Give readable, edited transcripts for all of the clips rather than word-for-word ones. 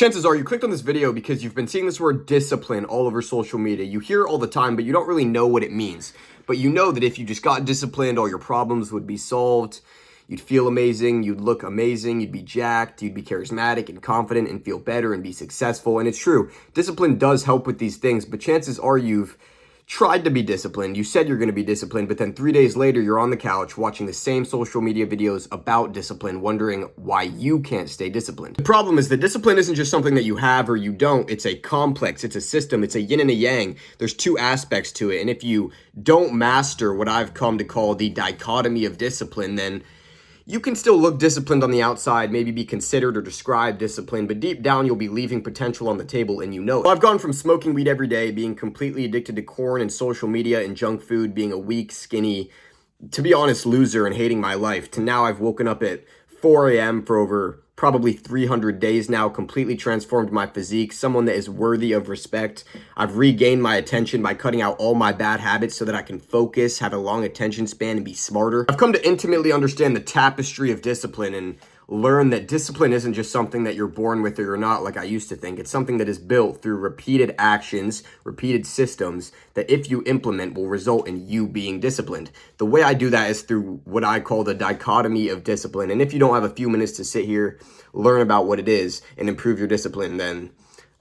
Chances are you clicked on this video because you've been seeing this word discipline all over social media. You hear it all the time, but you don't really know what it means. But you know that if you just got disciplined, all your problems would be solved. You'd feel amazing, you'd look amazing, you'd be jacked, you'd be charismatic and confident and feel better and be successful. And it's true, discipline does help with these things, but chances are you've tried to be disciplined. You said you're going to be disciplined, but then 3 days later, you're on the couch watching the same social media videos about discipline, wondering why you can't stay disciplined. The problem is that discipline isn't just something that you have or you don't. It's a complex, it's a system, it's a yin and a yang. There's two aspects to it. And if you don't master what I've come to call the dichotomy of discipline, then you can still look disciplined on the outside, maybe be considered or described disciplined, but deep down you'll be leaving potential on the table and you know it. Well, I've gone from smoking weed every day, being completely addicted to corn and social media and junk food, being a weak, skinny, to be honest, loser and hating my life, to now I've woken up at 4 a.m. for over probably 300 days now, completely transformed my physique, someone that is worthy of respect. I've regained my attention by cutting out all my bad habits so that I can focus, have a long attention span, and be smarter. I've come to intimately understand the tapestry of discipline and learn that discipline isn't just something that you're born with or you're not, like I used to think. It's something that is built through repeated actions, repeated systems that if you implement will result in you being disciplined. The way I do that is through what I call the dichotomy of discipline. And if you don't have a few minutes to sit here, learn about what it is and improve your discipline, then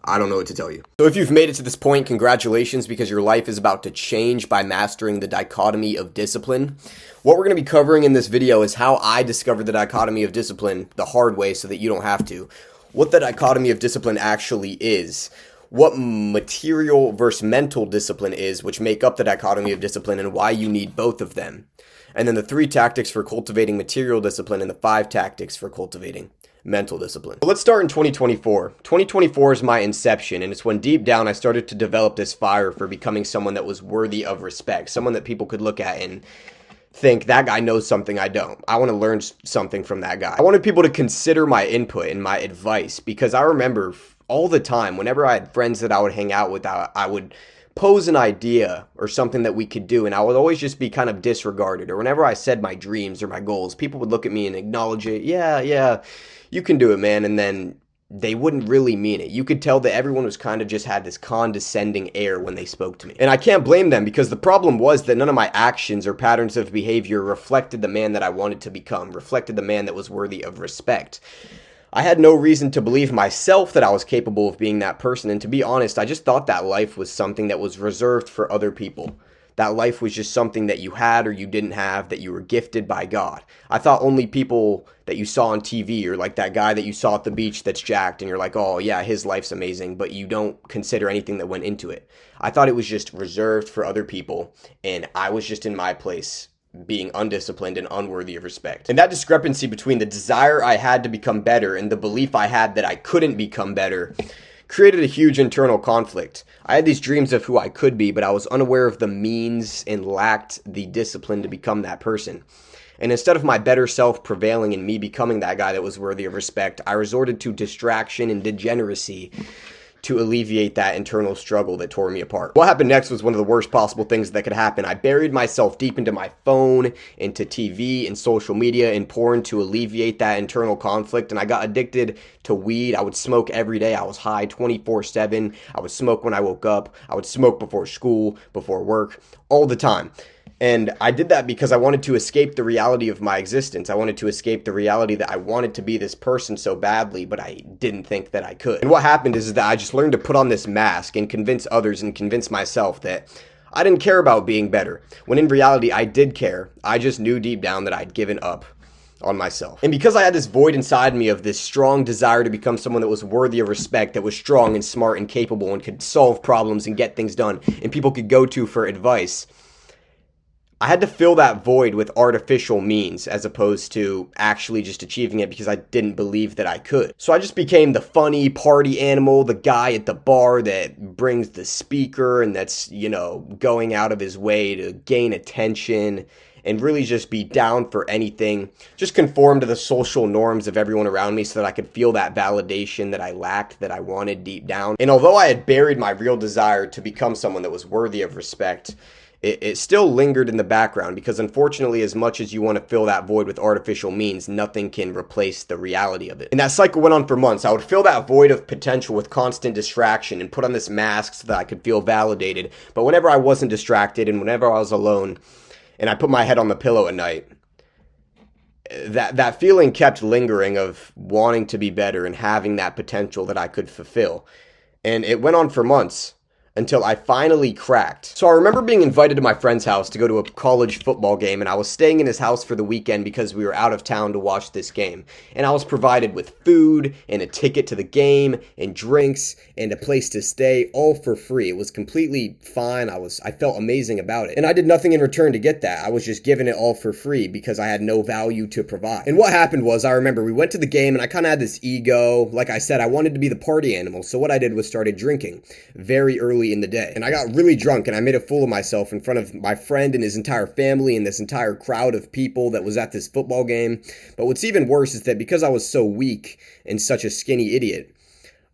I don't know what to tell you. So if you've made it to this point, congratulations, because your life is about to change by mastering the dichotomy of discipline. What we're going to be covering in this video is how I discovered the dichotomy of discipline the hard way so that you don't have to. What the dichotomy of discipline actually is. What material versus mental discipline is, which make up the dichotomy of discipline, and why you need both of them. And then the 3 tactics for cultivating material discipline and the 5 tactics for cultivating mental discipline. So let's start in 2024. 2024 is my inception, and it's when deep down I started to develop this fire for becoming someone that was worthy of respect, someone that people could look at and think, that guy knows something I don't. I want to learn something from that guy. I wanted people to consider my input and my advice, because I remember all the time, whenever I had friends that I would hang out with, I would pose an idea or something that we could do, and I would always just be kind of disregarded. Or whenever I said my dreams or my goals, people would look at me and acknowledge it. Yeah, you can do it, man. And then they wouldn't really mean it. You could tell that everyone was kind of just had this condescending air when they spoke to me. And I can't blame them, because the problem was that none of my actions or patterns of behavior reflected the man that I wanted to become, reflected the man that was worthy of respect. I had no reason to believe myself that I was capable of being that person. And to be honest, I just thought that life was something that was reserved for other people. That life was just something that you had or you didn't have, that you were gifted by God. I thought only people that you saw on TV, or like that guy that you saw at the beach that's jacked and you're like, oh yeah, his life's amazing, but you don't consider anything that went into it. I thought it was just reserved for other people, and I was just in my place, being undisciplined and unworthy of respect. And that discrepancy between the desire I had to become better and the belief I had that I couldn't become better created a huge internal conflict. I had these dreams of who I could be, but I was unaware of the means and lacked the discipline to become that person. And instead of my better self prevailing and me becoming that guy that was worthy of respect, I resorted to distraction and degeneracy to alleviate that internal struggle that tore me apart. What happened next was one of the worst possible things that could happen. I buried myself deep into my phone, into TV and social media and porn to alleviate that internal conflict, and I got addicted to weed. I would smoke every day. I was high 24/7. I would smoke when I woke up. I would smoke before school, before work, all the time. And I did that because I wanted to escape the reality of my existence. I wanted to escape the reality that I wanted to be this person so badly, but I didn't think that I could. And what happened is that I just learned to put on this mask and convince others and convince myself that I didn't care about being better, when in reality I did care. I just knew deep down that I'd given up on myself. And because I had this void inside me of this strong desire to become someone that was worthy of respect, that was strong and smart and capable and could solve problems and get things done and people could go to for advice, I had to fill that void with artificial means as opposed to actually just achieving it, because I didn't believe that I could. So I just became the funny party animal, the guy at the bar that brings the speaker and that's, going out of his way to gain attention and really just be down for anything, just conform to the social norms of everyone around me so that I could feel that validation that I lacked, that I wanted deep down. And although I had buried my real desire to become someone that was worthy of respect it still lingered in the background because unfortunately, as much as you want to fill that void with artificial means, nothing can replace the reality of it. And that cycle went on for months. I would fill that void of potential with constant distraction and put on this mask so that I could feel validated. But whenever I wasn't distracted and whenever I was alone and I put my head on the pillow at night, that feeling kept lingering of wanting to be better and having that potential that I could fulfill. And it went on for months until I finally cracked. So I remember being invited to my friend's house to go to a college football game, and I was staying in his house for the weekend because we were out of town to watch this game. And I was provided with food and a ticket to the game and drinks and a place to stay, all for free. It was completely fine. I felt amazing about it. And I did nothing in return to get that. I was just given it all for free because I had no value to provide. And what happened was, I remember we went to the game and I kind of had this ego. Like I said, I wanted to be the party animal. So what I did was started drinking very early in the day. And I got really drunk and I made a fool of myself in front of my friend and his entire family and this entire crowd of people that was at this football game. But what's even worse is that because I was so weak and such a skinny idiot,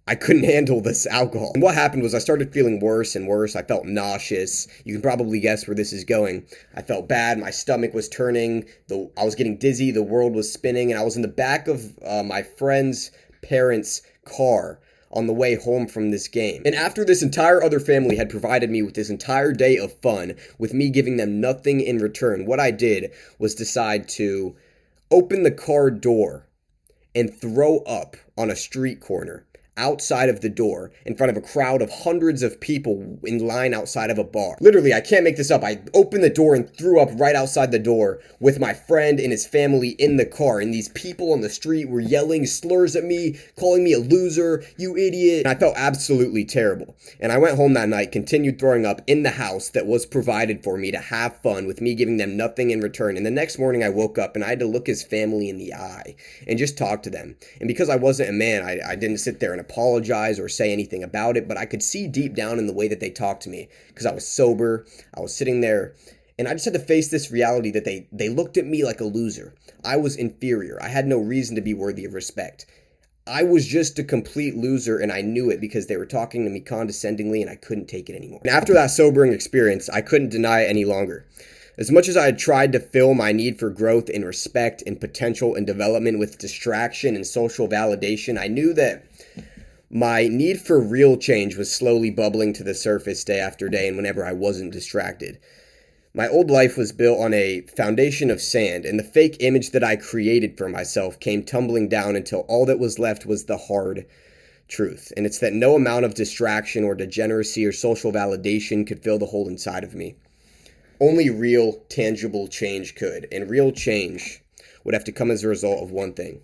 I couldn't handle this alcohol. And what happened was I started feeling worse and worse. I felt nauseous. You can probably guess where this is going. I felt bad. My stomach was turning. I was getting dizzy. The world was spinning. And I was in the back of my friend's parents' car on the way home from this game. And after this entire other family had provided me with this entire day of fun, with me giving them nothing in return, what I did was decide to open the car door and throw up on a street corner outside of the door in front of a crowd of hundreds of people in line outside of a bar. Literally, I can't make this up. I opened the door and threw up right outside the door with my friend and his family in the car. And these people on the street were yelling slurs at me, calling me a loser, you idiot. And I felt absolutely terrible. And I went home that night, continued throwing up in the house that was provided for me to have fun with me giving them nothing in return. And the next morning I woke up and I had to look his family in the eye and just talk to them. And because I wasn't a man, I didn't sit there and apologize or say anything about it, but I could see deep down in the way that they talked to me because I was sober. I was sitting there and I just had to face this reality that they looked at me like a loser. I was inferior. I had no reason to be worthy of respect. I was just a complete loser and I knew it because they were talking to me condescendingly and I couldn't take it anymore. And after that sobering experience, I couldn't deny it any longer. As much as I had tried to fill my need for growth and respect and potential and development with distraction and social validation, I knew that my need for real change was slowly bubbling to the surface day after day and whenever I wasn't distracted. My old life was built on a foundation of sand, and the fake image that I created for myself came tumbling down until all that was left was the hard truth. And it's that no amount of distraction or degeneracy or social validation could fill the hole inside of me. Only real, tangible change could, and real change would have to come as a result of one thing: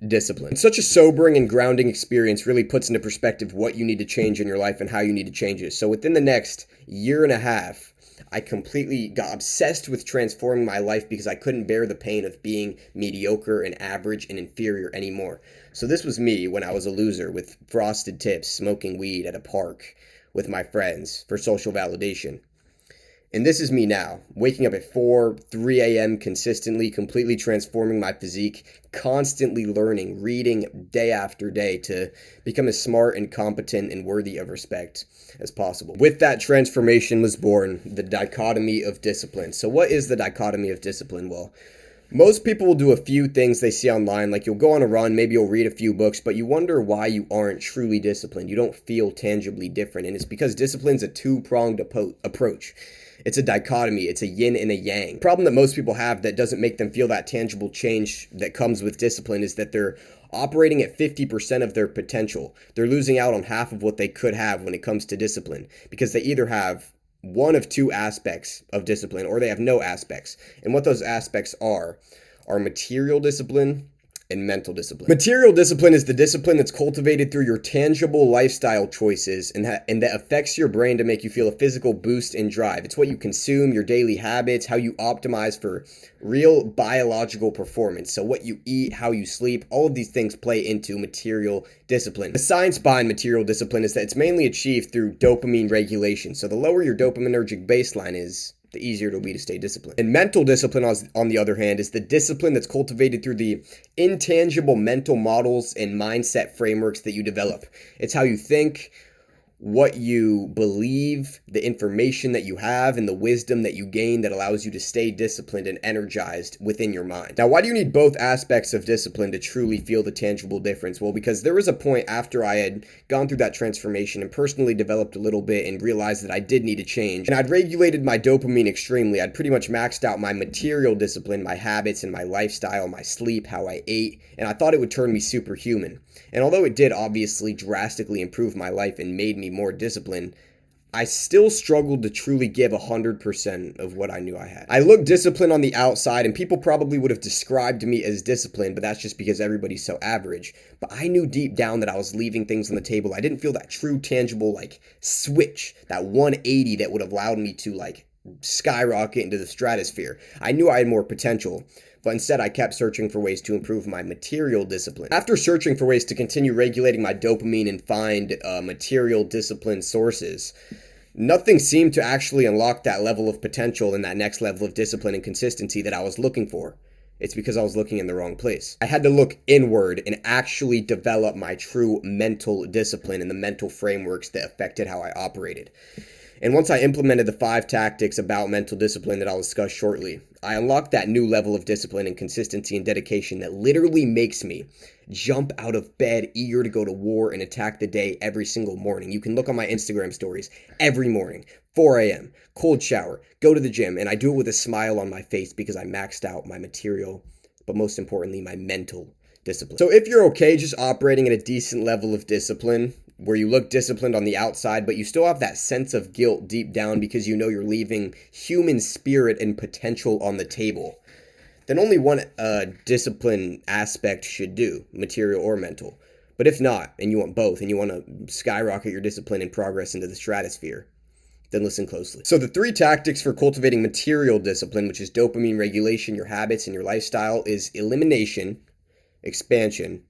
discipline. Such a sobering and grounding experience really puts into perspective what you need to change in your life and how you need to change it. So within the next year and a half, I completely got obsessed with transforming my life because I couldn't bear the pain of being mediocre and average and inferior anymore. So this was me when I was a loser with frosted tips, smoking weed at a park with my friends for social validation. And this is me now, waking up at 3 a.m. consistently, completely transforming my physique, constantly learning, reading day after day to become as smart and competent and worthy of respect as possible. With that transformation was born the dichotomy of discipline. So what is the dichotomy of discipline? Well, most people will do a few things they see online, like you'll go on a run, maybe you'll read a few books, but you wonder why you aren't truly disciplined. You don't feel tangibly different, and it's because discipline's a two-pronged approach. It's a dichotomy. It's a yin and a yang. The problem that most people have that doesn't make them feel that tangible change that comes with discipline is that they're operating at 50% of their potential. They're losing out on half of what they could have when it comes to discipline because they either have one of two aspects of discipline or they have no aspects. And what those aspects are material discipline and mental discipline. Material discipline is the discipline that's cultivated through your tangible lifestyle choices and that affects your brain to make you feel a physical boost and drive. It's what you consume, your daily habits, how you optimize for real biological performance. So what you eat, how you sleep, all of these things play into material discipline. The science behind material discipline is that it's mainly achieved through dopamine regulation. So the lower your dopaminergic baseline is, the easier it'll be to stay disciplined. And mental discipline, on the other hand, is the discipline that's cultivated through the intangible mental models and mindset frameworks that you develop. It's how you think, what you believe, the information that you have, and the wisdom that you gain that allows you to stay disciplined and energized within your mind. Now, why do you need both aspects of discipline to truly feel the tangible difference? Well, because there was a point after I had gone through that transformation and personally developed a little bit and realized that I did need to change. And I'd regulated my dopamine extremely. I'd pretty much maxed out my material discipline, my habits and my lifestyle, my sleep, how I ate, and I thought it would turn me superhuman. And although it did obviously drastically improve my life and made me more disciplined, I still struggled to truly give 100% of what I knew I had. I looked disciplined on the outside, and people probably would have described me as disciplined, but that's just because everybody's so average. But I knew deep down that I was leaving things on the table. I didn't feel that true, tangible, switch, that 180 that would have allowed me to, skyrocket into the stratosphere. I knew I had more potential. But instead, I kept searching for ways to improve my material discipline. After searching for ways to continue regulating my dopamine and find material discipline sources, nothing seemed to actually unlock that level of potential and that next level of discipline and consistency that I was looking for. It's because I was looking in the wrong place. I had to look inward and actually develop my true mental discipline and the mental frameworks that affected how I operated. And once I implemented the 5 tactics about mental discipline that I'll discuss shortly, I unlocked that new level of discipline and consistency and dedication that literally makes me jump out of bed, eager to go to war and attack the day every single morning. You can look on my Instagram stories every morning, 4 a.m., cold shower, go to the gym, and I do it with a smile on my face because I maxed out my material, but most importantly, my mental discipline. So if you're okay just operating at a decent level of discipline, where you look disciplined on the outside, but you still have that sense of guilt deep down because you know you're leaving human spirit and potential on the table, then only one discipline aspect should do, material or mental. But if not, and you want both, and you want to skyrocket your discipline and progress into the stratosphere, then listen closely. So the 3 tactics for cultivating material discipline, which is dopamine regulation, your habits, and your lifestyle, is elimination, expansion,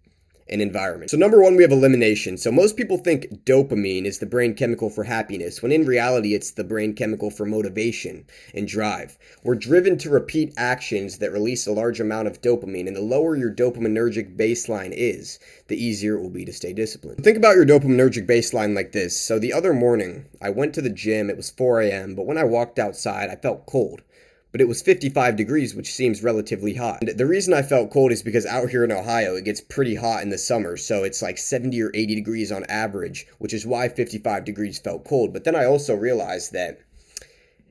and environment. So number 1, we have elimination. So most people think dopamine is the brain chemical for happiness, when in reality, it's the brain chemical for motivation and drive. We're driven to repeat actions that release a large amount of dopamine, and the lower your dopaminergic baseline is, the easier it will be to stay disciplined. Think about your dopaminergic baseline like this. So the other morning, I went to the gym, it was 4 a.m., but when I walked outside, I felt cold. But it was 55 degrees, which seems relatively hot. And the reason I felt cold is because out here in Ohio, it gets pretty hot in the summer. So it's like 70 or 80 degrees on average, which is why 55 degrees felt cold. But then I also realized that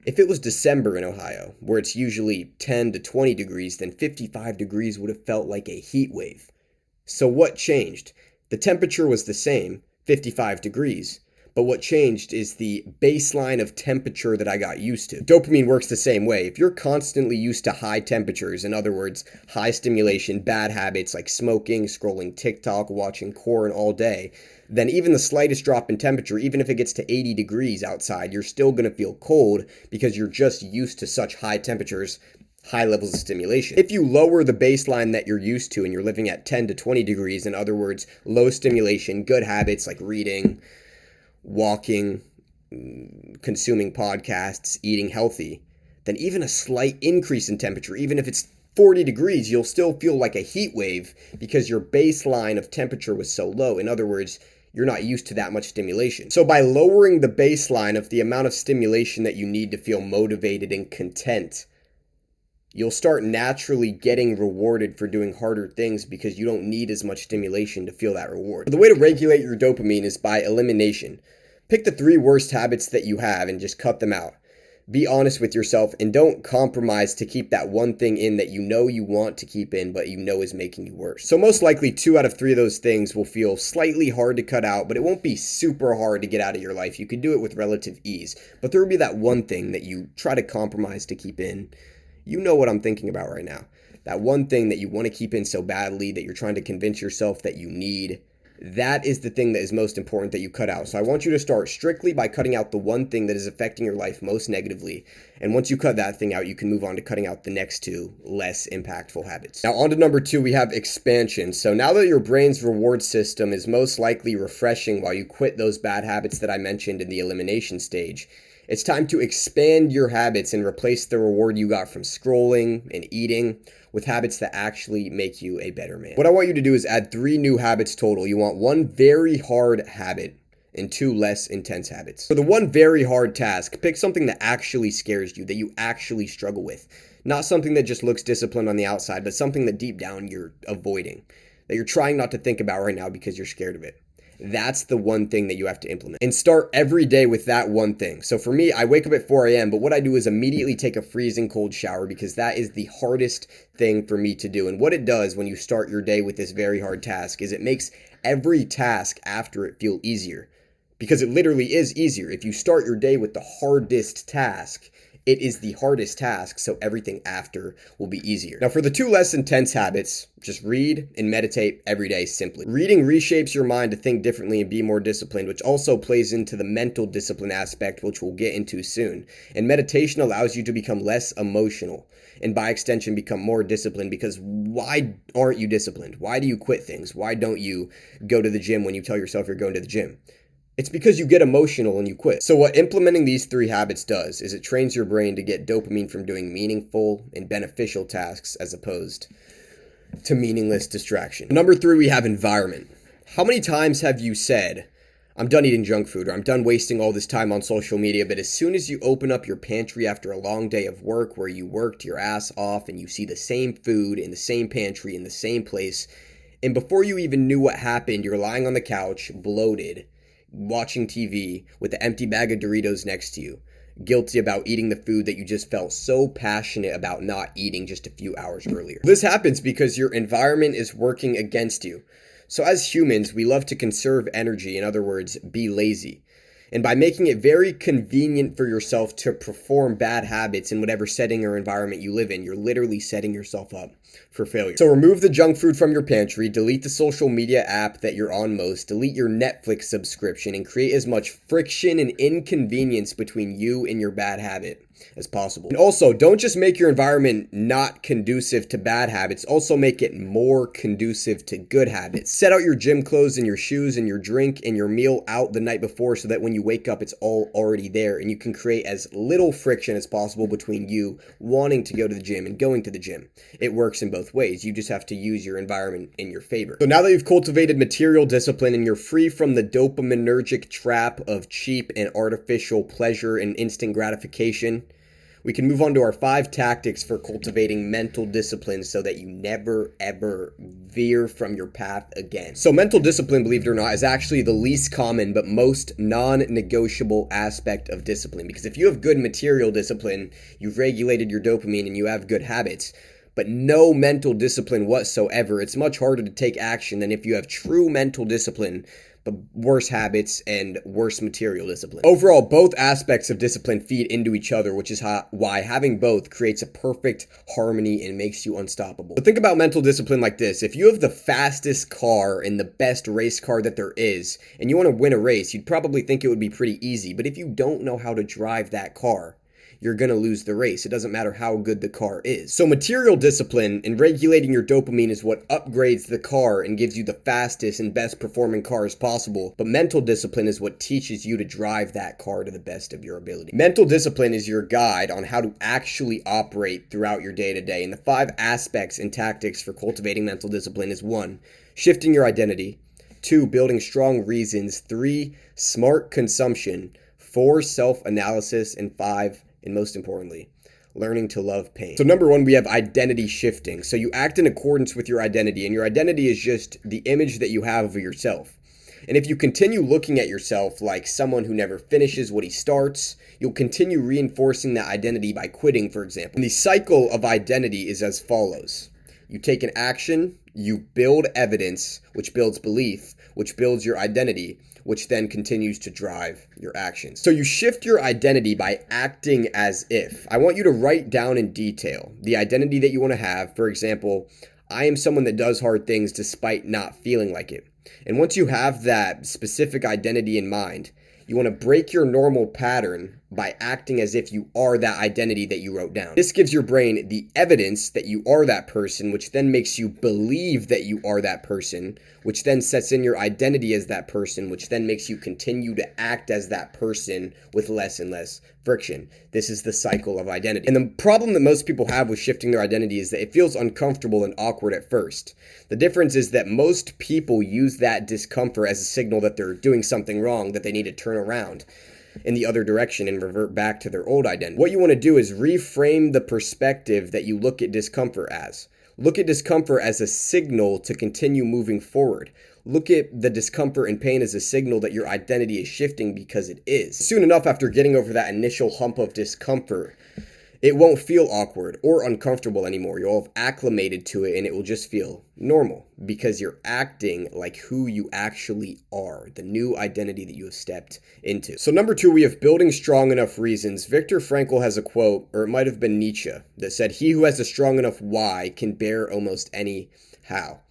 if it was December in Ohio, where it's usually 10 to 20 degrees, then 55 degrees would have felt like a heat wave. So what changed? The temperature was the same, 55 degrees. But what changed is the baseline of temperature that I got used to. Dopamine works the same way. If you're constantly used to high temperatures, in other words, high stimulation, bad habits like smoking, scrolling TikTok, watching porn all day, then even the slightest drop in temperature, even if it gets to 80 degrees outside, you're still going to feel cold because you're just used to such high temperatures, high levels of stimulation. If you lower the baseline that you're used to and you're living at 10 to 20 degrees, in other words, low stimulation, good habits like reading, walking, consuming podcasts, eating healthy, then even a slight increase in temperature, even if it's 40 degrees, you'll still feel like a heat wave because your baseline of temperature was so low. In other words, you're not used to that much stimulation. So by lowering the baseline of the amount of stimulation that you need to feel motivated and content, you'll start naturally getting rewarded for doing harder things because you don't need as much stimulation to feel that reward. The way to regulate your dopamine is by elimination. Pick the 3 worst habits that you have and just cut them out. Be honest with yourself and don't compromise to keep that one thing in that you know you want to keep in, but you know is making you worse. So most likely 2 out of 3 of those things will feel slightly hard to cut out, but it won't be super hard to get out of your life. You could do it with relative ease, but there will be that one thing that you try to compromise to keep in. You know what I'm thinking about right now. That one thing that you want to keep in so badly that you're trying to convince yourself that you need. That is the thing that is most important that you cut out. So I want you to start strictly by cutting out the one thing that is affecting your life most negatively. And once you cut that thing out, you can move on to cutting out the next 2 less impactful habits. Now on to number 2, we have expansion. So now that your brain's reward system is most likely refreshing while you quit those bad habits that I mentioned in the elimination stage, it's time to expand your habits and replace the reward you got from scrolling and eating with habits that actually make you a better man. What I want you to do is add 3 new habits total. You want 1 very hard habit and 2 less intense habits. For the one very hard task, pick something that actually scares you, that you actually struggle with. Not something that just looks disciplined on the outside, but something that deep down you're avoiding, that you're trying not to think about right now because you're scared of it. That's the one thing that you have to implement. And start every day with that one thing. So for me, I wake up at 4 a.m., but what I do is immediately take a freezing cold shower because that is the hardest thing for me to do. And what it does when you start your day with this very hard task is it makes every task after it feel easier. Because it literally is easier. If you start your day with the hardest task, it is the hardest task, so everything after will be easier. Now, for the 2 less intense habits, just read and meditate every day simply. Reading reshapes your mind to think differently and be more disciplined, which also plays into the mental discipline aspect, which we'll get into soon. And meditation allows you to become less emotional and by extension become more disciplined, because why aren't you disciplined? Why do you quit things? Why don't you go to the gym when you tell yourself you're going to the gym? It's because you get emotional and you quit. So what implementing these 3 habits does is it trains your brain to get dopamine from doing meaningful and beneficial tasks as opposed to meaningless distraction. Number 3, we have environment. How many times have you said, I'm done eating junk food, or I'm done wasting all this time on social media, but as soon as you open up your pantry after a long day of work where you worked your ass off and you see the same food in the same pantry in the same place, and before you even knew what happened, you're lying on the couch, bloated, watching TV with the empty bag of Doritos next to you, guilty about eating the food that you just felt so passionate about not eating just a few hours earlier. This happens because your environment is working against you. So as humans, we love to conserve energy, in other words, be lazy. And by making it very convenient for yourself to perform bad habits in whatever setting or environment you live in, you're literally setting yourself up for failure. So remove the junk food from your pantry, delete the social media app that you're on most, delete your Netflix subscription, and create as much friction and inconvenience between you and your bad habit as possible. And also, don't just make your environment not conducive to bad habits, also make it more conducive to good habits. Set out your gym clothes and your shoes and your drink and your meal out the night before so that when you wake up, it's all already there and you can create as little friction as possible between you wanting to go to the gym and going to the gym. It works in both ways. You just have to use your environment in your favor. So now that you've cultivated material discipline and you're free from the dopaminergic trap of cheap and artificial pleasure and instant gratification, we can move on to our 5 tactics for cultivating mental discipline so that you never, ever veer from your path again. So mental discipline, believe it or not, is actually the least common but most non-negotiable aspect of discipline. Because if you have good material discipline, you've regulated your dopamine and you have good habits, but no mental discipline whatsoever, it's much harder to take action than if you have true mental discipline, but worse habits and worse material discipline. Overall, both aspects of discipline feed into each other, which is why having both creates a perfect harmony and makes you unstoppable. But think about mental discipline like this. If you have the fastest car and the best race car that there is, and you want to win a race, you'd probably think it would be pretty easy. But if you don't know how to drive that car, you're going to lose the race. It doesn't matter how good the car is. So material discipline and regulating your dopamine is what upgrades the car and gives you the fastest and best performing cars possible. But mental discipline is what teaches you to drive that car to the best of your ability. Mental discipline is your guide on how to actually operate throughout your day-to-day. And the 5 aspects and tactics for cultivating mental discipline is 1, shifting your identity. 2, building strong reasons. 3, smart consumption. 4, self-analysis. And 5, and most importantly, learning to love pain. So number 1, we have identity shifting. So you act in accordance with your identity, and your identity is just the image that you have of yourself. And if you continue looking at yourself like someone who never finishes what he starts, you'll continue reinforcing that identity by quitting, for example. And the cycle of identity is as follows. You take an action, you build evidence, which builds belief, which builds your identity, which then continues to drive your actions. So you shift your identity by acting as if. I want you to write down in detail the identity that you want to have. For example, I am someone that does hard things despite not feeling like it. And once you have that specific identity in mind, you want to break your normal pattern by acting as if you are that identity that you wrote down. This gives your brain the evidence that you are that person, which then makes you believe that you are that person, which then sets in your identity as that person, which then makes you continue to act as that person with less and less friction. This is the cycle of identity. And the problem that most people have with shifting their identity is that it feels uncomfortable and awkward at first. The difference is that most people use that discomfort as a signal that they're doing something wrong, that they need to turn around in the other direction and revert back to their old identity. What you want to do is reframe the perspective that you look at discomfort as. Look at discomfort as a signal to continue moving forward. Look at the discomfort and pain as a signal that your identity is shifting, because it is. Soon enough, after getting over that initial hump of discomfort, it won't feel awkward or uncomfortable anymore. You'll have acclimated to it and it will just feel normal, because you're acting like who you actually are, the new identity that you have stepped into. So number 2, we have building strong enough reasons. Viktor Frankl has a quote, or it might have been Nietzsche, that said, "He who has a strong enough why can bear almost any how."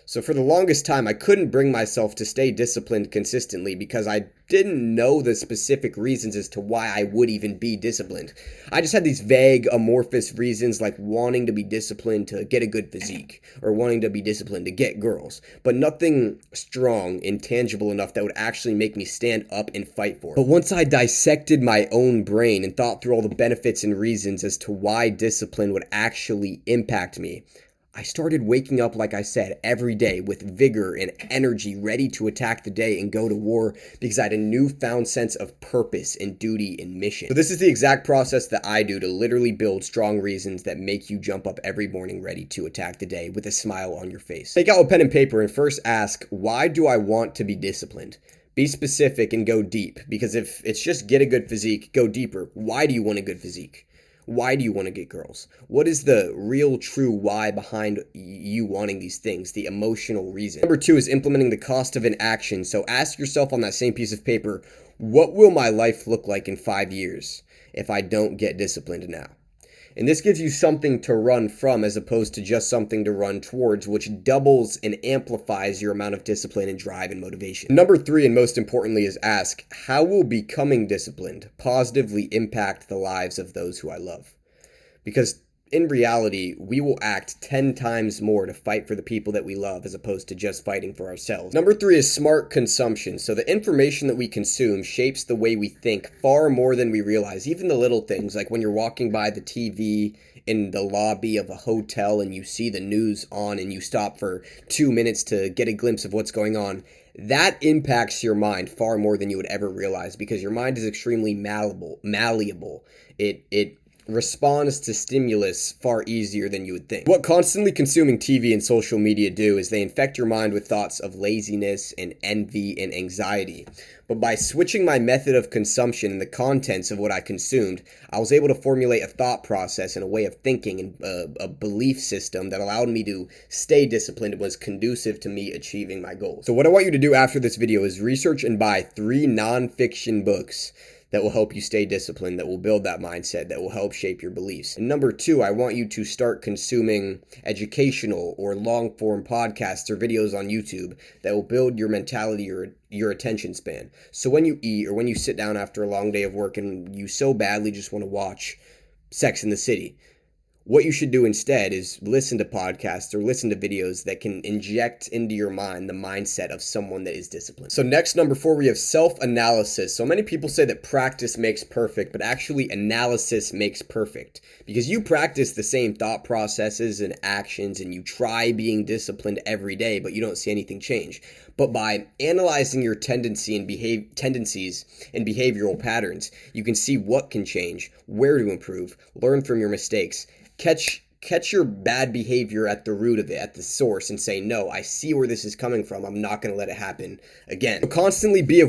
So for the longest time, I couldn't bring myself to stay disciplined consistently because I didn't know the specific reasons as to why I would even be disciplined. I just had these vague, amorphous reasons, like wanting to be disciplined to get a good physique or wanting to be disciplined to get girls, but nothing strong, intangible enough that would actually make me stand up and fight for it. But once I dissected my own brain and thought through all the benefits and reasons as to why discipline would actually impact me, I started waking up, like I said, every day with vigor and energy, ready to attack the day and go to war, because I had a newfound sense of purpose and duty and mission. So this is the exact process that I do to literally build strong reasons that make you jump up every morning ready to attack the day with a smile on your face. Take out a pen and paper and first ask, why do I want to be disciplined? Be specific and go deep, because if it's just get a good physique, go deeper. Why do you want a good physique? Why do you want to get girls? What is the real true why behind you wanting these things, the emotional reason? Number 2 is implementing the cost of inaction. So ask yourself on that same piece of paper, what will my life look like in 5 years if I don't get disciplined now? And this gives you something to run from as opposed to just something to run towards, which doubles and amplifies your amount of discipline and drive and motivation. Number 3, and most importantly, is ask, how will becoming disciplined positively impact the lives of those who I love? Because in reality, we will act 10 times more to fight for the people that we love as opposed to just fighting for ourselves. Number 3 is smart consumption. So the information that we consume shapes the way we think far more than we realize. Even the little things, like when you're walking by the TV in the lobby of a hotel and you see the news on and you stop for 2 minutes to get a glimpse of what's going on, that impacts your mind far more than you would ever realize, because your mind is extremely malleable. It responds to stimulus far easier than you would think. What constantly consuming TV and social media do is they infect your mind with thoughts of laziness and envy and anxiety. But by switching my method of consumption and the contents of what I consumed, I was able to formulate a thought process and a way of thinking and a belief system that allowed me to stay disciplined and was conducive to me achieving my goals. So what I want you to do after this video is research and buy 3 nonfiction books that will help you stay disciplined, that will build that mindset, that will help shape your beliefs. And number 2, I want you to start consuming educational or long-form podcasts or videos on YouTube that will build your mentality or your attention span. So when you eat or when you sit down after a long day of work and you so badly just want to watch Sex and the City, what you should do instead is listen to podcasts or listen to videos that can inject into your mind the mindset of someone that is disciplined. So next, number 4, we have self-analysis. So many people say that practice makes perfect, but actually analysis makes perfect, because you practice the same thought processes and actions and you try being disciplined every day, but you don't see anything change. But by analyzing your tendencies and behavioral patterns, you can see what can change, where to improve, learn from your mistakes, catch your bad behavior at the root of it, at the source, and say, no, I see where this is coming from. I'm not going to let it happen again. So constantly be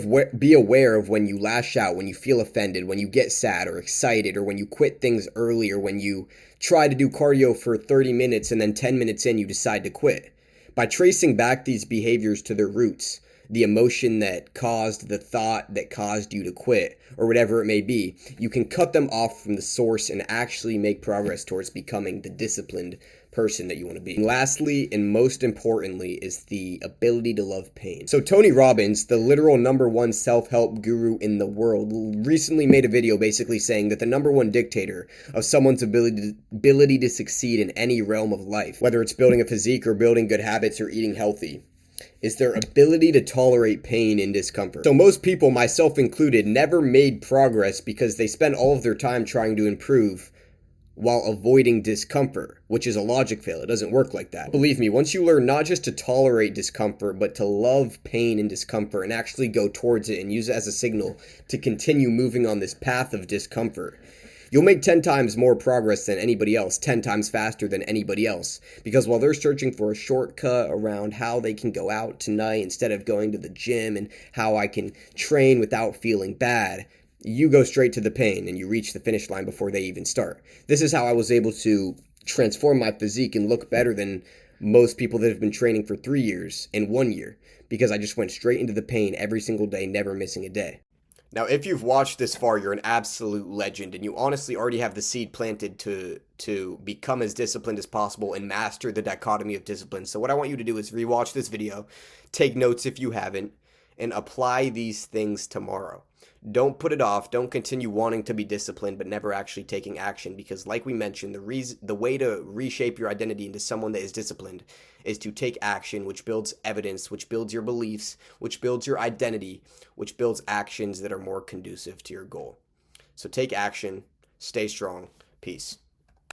aware of when you lash out, when you feel offended, when you get sad or excited, or when you quit things early, or when you try to do cardio for 30 minutes and then 10 minutes in you decide to quit. By tracing back these behaviors to their roots, the emotion that caused the thought that caused you to quit, or whatever it may be, you can cut them off from the source and actually make progress towards becoming the disciplined person that you want to be. And lastly, and most importantly, is the ability to love pain. So Tony Robbins, the literal #1 self-help guru in the world, recently made a video basically saying that the #1 dictator of someone's ability to succeed in any realm of life, whether it's building a physique or building good habits or eating healthy, is their ability to tolerate pain and discomfort. So most people, myself included, never made progress because they spent all of their time trying to improve while avoiding discomfort, which is a logic fail. It doesn't work like that. Believe me, once you learn not just to tolerate discomfort, but to love pain and discomfort and actually go towards it and use it as a signal to continue moving on this path of discomfort, you'll make 10 times more progress than anybody else, 10 times faster than anybody else. Because while they're searching for a shortcut around how they can go out tonight instead of going to the gym and how I can train without feeling bad, you go straight to the pain and you reach the finish line before they even start. This is how I was able to transform my physique and look better than most people that have been training for 3 years in 1 year, because I just went straight into the pain every single day, never missing a day. Now, if you've watched this far, you're an absolute legend, and you honestly already have the seed planted to become as disciplined as possible and master the dichotomy of discipline. So what I want you to do is rewatch this video, take notes if you haven't, and apply these things tomorrow. Don't put it off. Don't continue wanting to be disciplined but never actually taking action, because like we mentioned, the way to reshape your identity into someone that is disciplined is to take action, which builds evidence, which builds your beliefs, which builds your identity, which builds actions that are more conducive to your goal. So take action, stay strong, peace.